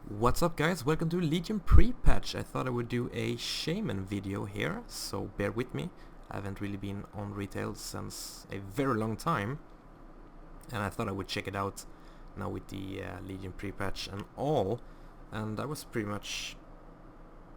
What's up guys, welcome to Legion pre-patch. I thought I would do a Shaman video here, so bear with me. I haven't really been on retail since a very long time, and I thought I would check it out now with the Legion pre-patch and all, and I was pretty much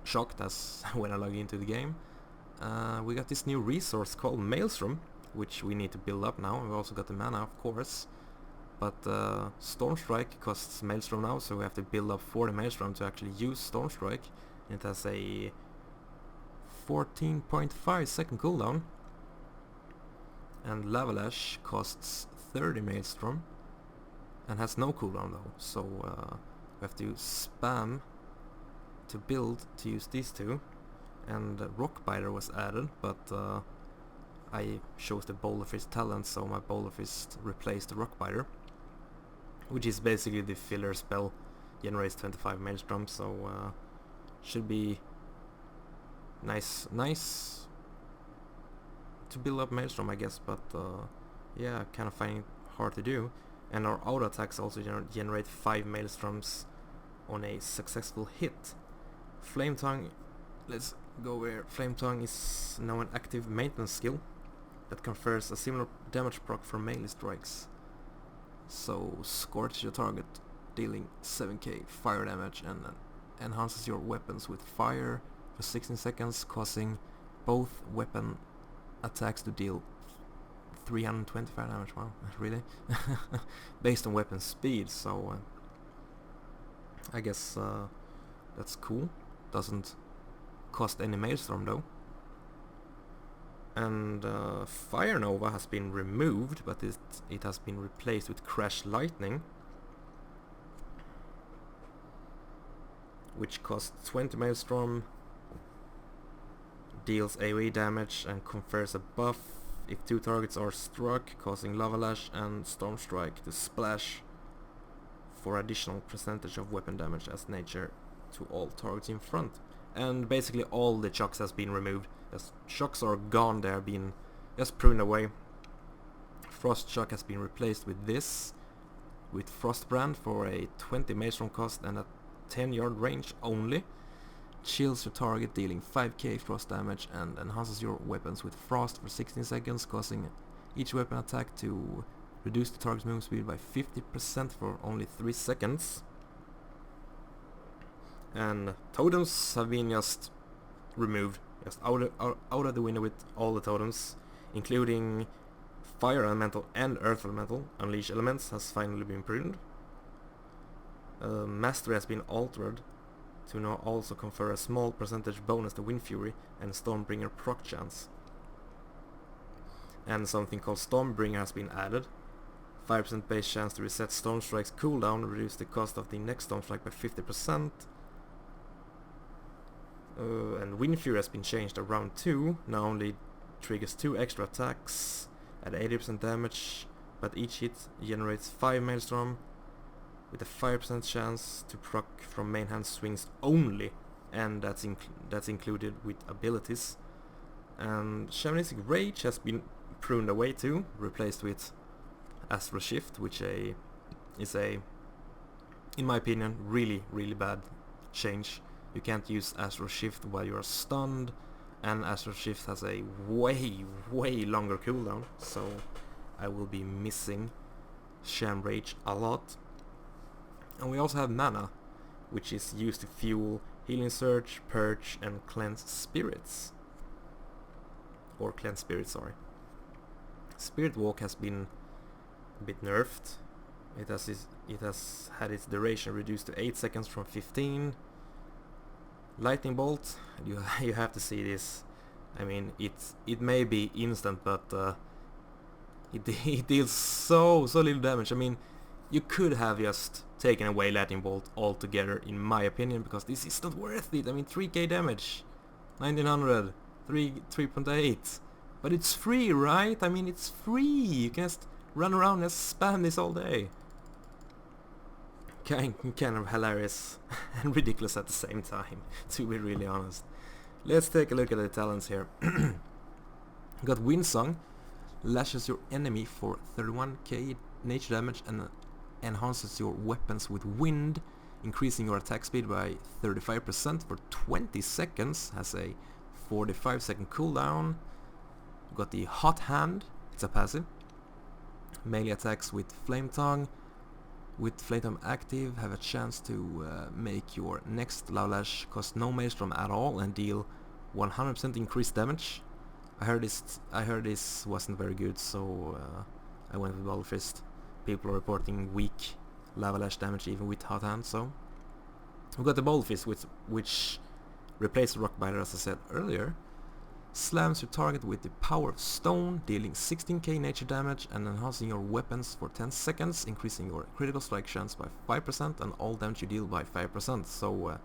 shocked as when I logged into the game. We got this new resource called Maelstrom, which we need to build up now. We also got the mana, of course. But Storm Strike costs Maelstrom now, so we have to build up for the Maelstrom to actually use Storm Strike. It has a 14.5 second cooldown. And Lava Lash costs 30 Maelstrom and has no cooldown though, so we have to spam to build to use these two. And Rock Biter was added, but I chose the Boulder Fist talent, so my Boulder Fist replaced the Rock Biter, which is basically the filler spell, generates 25 Maelstrom, so should be nice to build up Maelstrom, I guess, but yeah, kind of finding it hard to do. And our auto attacks also generate 5 Maelstroms on a successful hit. Flame Tongue, let's go where Flame Tongue is now an active maintenance skill that confers a similar damage proc for melee strikes. So scorch your target, dealing 7k fire damage, and enhances your weapons with fire for 16 seconds, causing both weapon attacks to deal 325 damage. Wow, really? Based on weapon speed, so I guess that's cool. Doesn't cost any Maelstrom though. And Fire Nova has been removed, but it has been replaced with Crash Lightning, which costs 20 Maelstrom, deals AoE damage and confers a buff if 2 targets are struck, causing Lava Lash and Storm Strike to splash for additional percentage of weapon damage as nature to all targets in front. And basically all the shocks has been removed. As shocks are gone, they have been just pruned away. Frost Shock has been replaced with this, with Frostbrand for a 20 Maelstrom cost and a 10-yard range only. Chills your target, dealing 5k frost damage, and enhances your weapons with frost for 16 seconds, causing each weapon attack to reduce the target's movement speed by 50% for only 3 seconds. And totems have been just removed, just out of the window with all the totems, including Fire Elemental and Earth Elemental. Unleash Elements has finally been pruned. Mastery has been altered to now also confer a small percentage bonus to Wind Fury and Stormbringer proc chance. And something called Stormbringer has been added. 5% base chance to reset Storm Strike's cooldown, reduce the cost of the next Storm Strike by 50%. And Wind Fury has been changed to round 2, now only triggers 2 extra attacks at 80% damage, but each hit generates 5 Maelstrom with a 5% chance to proc from main hand swings only, and that's included with abilities. And Shamanistic Rage has been pruned away too, replaced with Astral Shift, which is a, in my opinion, really bad change. You can't use Astral Shift while you are stunned, and Astral Shift has a way longer cooldown, so I will be missing Sham Rage a lot. And we also have Mana, which is used to fuel Healing Surge, Purge, and Cleanse Spirits. Or Cleanse Spirits, sorry. Spirit Walk has been a bit nerfed. It has had its duration reduced to 8 seconds from 15. Lightning Bolt, you have to see this. I mean, it may be instant, but it deals so little damage. I mean, you could have just taken away Lightning Bolt altogether, in my opinion, because this is not worth it. I mean, 3k damage, 1900, 3.8, but it's free, right? I mean, it's free. You can just run around and spam this all day. Kind of hilarious and ridiculous at the same time, to be really honest. Let's take a look at the talents here. Got Windsong, lashes your enemy for 31k nature damage and enhances your weapons with wind increasing your attack speed by 35% for 20 seconds, has a 45-second cooldown. You've got the Hot Hand, it's a passive. Melee attacks with Flame Tongue. With Flame Tongue active, have a chance to make your next Lava Lash cost no Maelstrom at all and deal 100% increased damage. I heard this wasn't very good, so I went with Ball Fist. People are reporting weak Lava Lash damage even with Hot Hand, so we've got the Ball Fist, which replaces Rock Biter, as I said earlier. Slams your target with the power of stone, dealing 16k nature damage and enhancing your weapons for 10 seconds, increasing your critical strike chance by 5% and all damage you deal by 5%. So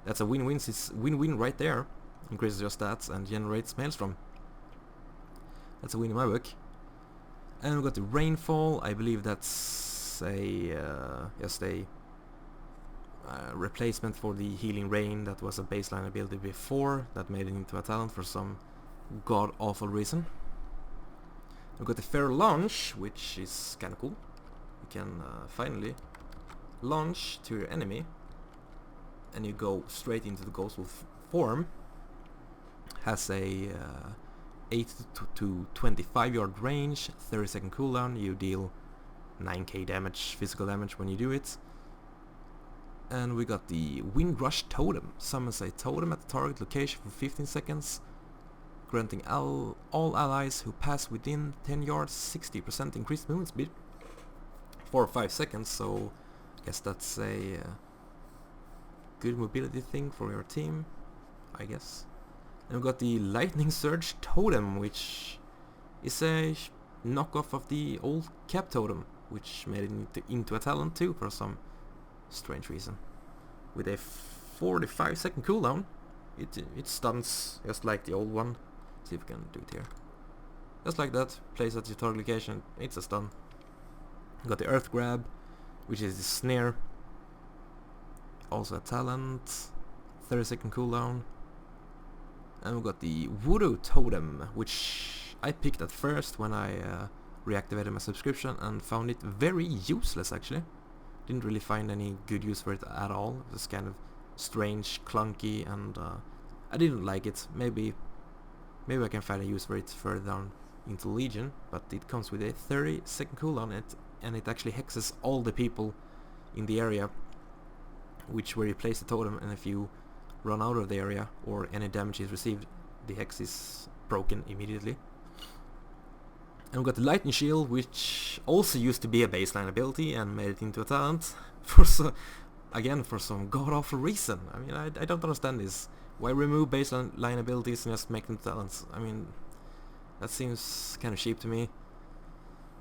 that's a win-win right there. Increases your stats and generates Maelstrom. That's a win in my book. And we've got the Rainfall. I believe that's a just a replacement for the Healing Rain that was a baseline ability before that made it into a talent for some god-awful reason. We've got the Fair Launch, which is kinda cool. You can finally launch to your enemy and you go straight into the ghostful form. Has a 8 to 25 yard range, 30-second cooldown. You deal 9k damage, physical damage when you do it. And we got the Wind Rush Totem. Summons a totem at the target location for 15 seconds, granting all allies who pass within 10 yards 60% increased movement speed for 5 seconds. So I guess that's a good mobility thing for your team, I guess. And we got the Lightning Surge Totem, which is a knockoff of the old Cap Totem, which made it into a talent too for some strange reason. With a 45-second cooldown, it stuns just like the old one. See if we can do it here. Just like that, place at your target location, it's a stun. Got the Earth Grab, which is the snare. Also a talent, 30-second cooldown. And we got the Voodoo Totem, which I picked at first when I reactivated my subscription and found it very useless actually. Didn't really find any good use for it at all. It was kind of strange, clunky, and I didn't like it. Maybe I can find a use for it further down into Legion, but it comes with a 30-second cooldown and it actually hexes all the people in the area where you place the totem, and if you run out of the area or any damage is received, the hex is broken immediately. And we got the Lightning Shield, which also used to be a baseline ability and made it into a talent for some god-awful reason. I mean, I don't understand this. Why remove baseline abilities and just make them talents? I mean, that seems kind of cheap to me.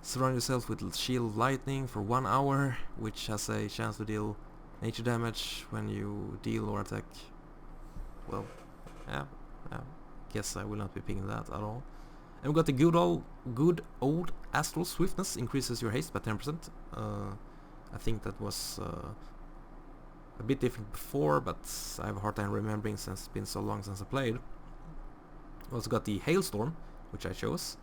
Surround yourself with Shield Lightning for 1 hour, which has a chance to deal nature damage when you deal or attack. Well, yeah, guess I will not be picking that at all. And we got the good old Astral Swiftness, increases your haste by 10%. I think that was a bit different before, but I have a hard time remembering since it's been so long since I played. We also got the Hailstorm, which I chose.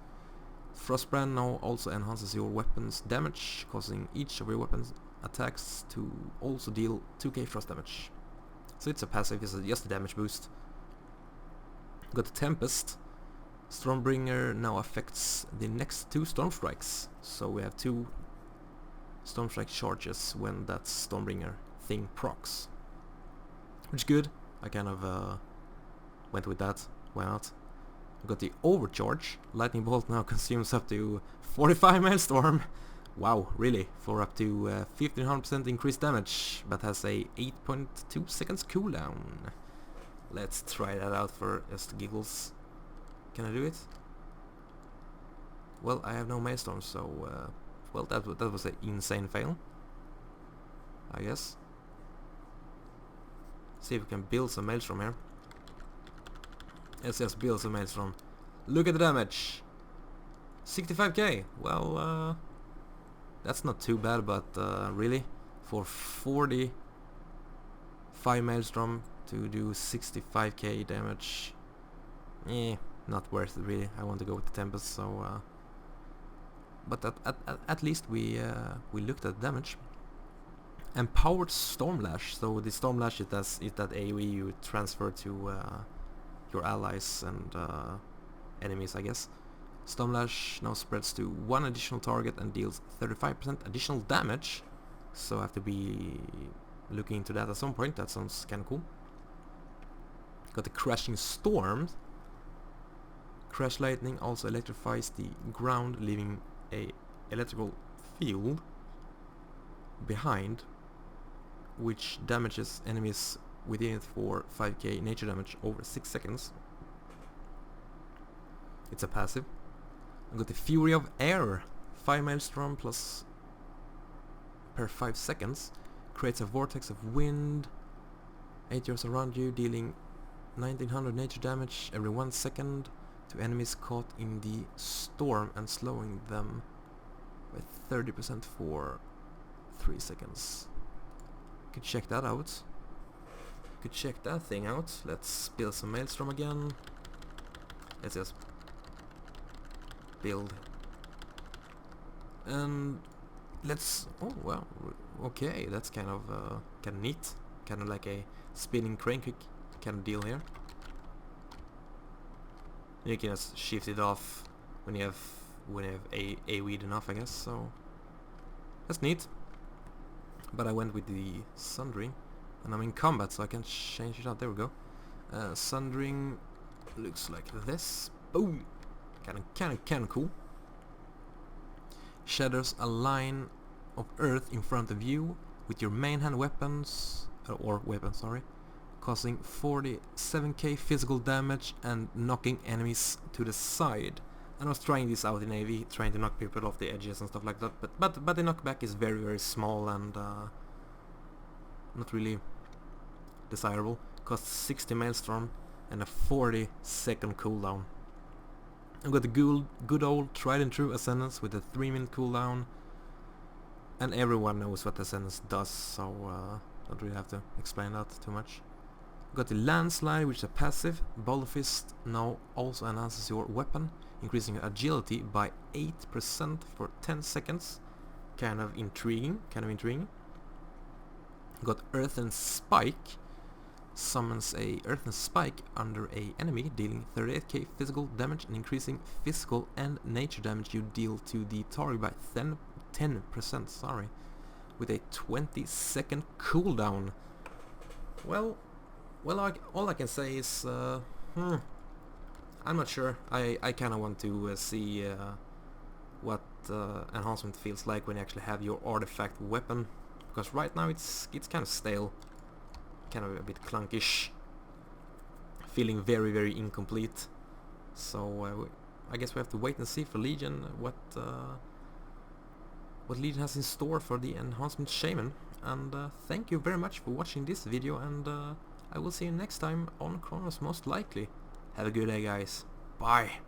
Frostbrand now also enhances your weapon's damage, causing each of your weapons attacks to also deal 2k frost damage. So it's a passive, it's just a damage boost. Got the Tempest. Stormbringer now affects the next 2 Storm Strikes. So we have 2 Storm Strike charges when that Stormbringer thing procs. Which is good. I kind of went with that. Why not? We got the Overcharge. Lightning Bolt now consumes up to 45 Maelstrom. Wow, really? For up to 1500% increased damage, but has a 8.2 seconds cooldown. Let's try that out for just giggles. Can I do it? Well, I have no Maelstrom, so well, that was an insane fail, I guess. See if we can build some Maelstrom here. Let's just build some Maelstrom. Look at the damage. 65k. Well, that's not too bad, but really, for 45 Maelstrom to do 65k damage, not worth it really. I want to go with the Tempest, so but at least we looked at damage. Empowered Stormlash. So the Stormlash is that AoE you transfer to your allies and enemies, I guess. Stormlash now spreads to one additional target and deals 35% additional damage. So I have to be looking into that at some point. That sounds kinda cool. Got the Crashing Storm. Crash Lightning also electrifies the ground, leaving a electrical field behind, which damages enemies within it for 5k nature damage over 6 seconds. It's a passive. I've got the Fury of Air. 5 Maelstrom plus per 5 seconds. Creates a vortex of wind 8 yards around you, dealing 1900 nature damage every 1 second to enemies caught in the storm and slowing them by 30% for 3 seconds. Could check that out. Could check that thing out. Let's build some Maelstrom again. Let's just build. And let's... oh wow, okay, that's kind of neat. Kind of like a spinning crane kick kind of deal here. You can just shift it off when you have AoE'd enough, I guess, so that's neat. But I went with the Sundering, and I'm in combat, so I can change it out. There we go. Sundering looks like this. Boom! Kinda cool. Shatters a line of earth in front of you with your main hand weapons, sorry, causing 47k physical damage and knocking enemies to the side. And I was trying this out in AV, trying to knock people off the edges and stuff like that, but the knockback is very small and not really desirable. Costs 60 Maelstrom and a 40-second cooldown. I've got the good old tried and true Ascendance with a 3-minute cooldown, and everyone knows what Ascendance does, so don't really have to explain that too much. Got the Landslide, which is a passive. Boulder Fist now also enhances your weapon, increasing your agility by 8% for 10 seconds. Kind of intriguing. Got Earthen Spike. Summons a Earthen Spike under a enemy, dealing 38k physical damage and increasing physical and nature damage you deal to the target by 10%, sorry, with a 20-second cooldown. Well, all I can say is, I'm not sure. I kind of want to see what enhancement feels like when you actually have your artifact weapon, because right now it's kind of stale, kind of a bit clunkish, feeling very incomplete. So I guess we have to wait and see for Legion what Legion has in store for the Enhancement Shaman. And thank you very much for watching this video, and I will see you next time on Chronos, most likely. Have a good day, guys. Bye.